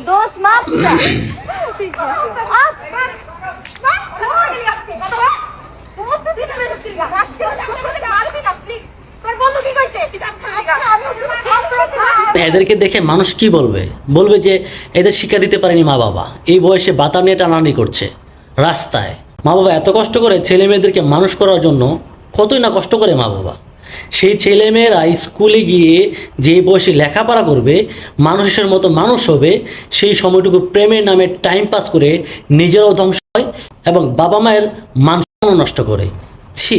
दोस्त माफ कर आप এদেরকে দেখে মানুষ কি বলবে? বলবে যে এদের শিক্ষা দিতে পারেনি মা বাবা, এই বয়সে বাতা নিয়ে টানাটানি করছে রাস্তায়। মা বাবা এত কষ্ট করে ছেলে মেয়েদেরকে মানুষ করার জন্য, কতই না কষ্ট করে মা বাবা। সেই ছেলেমেয়েরা স্কুলে গিয়ে যে বয়সে লেখাপড়া করবে, মানুষের মতো মানুষ হবে, সেই সময়টুকু প্রেমের নামে টাইম পাস করে নিজেরাও ধ্বংস হয় এবং বাবা মায়ের মান সম্মান নষ্ট করে। ছি।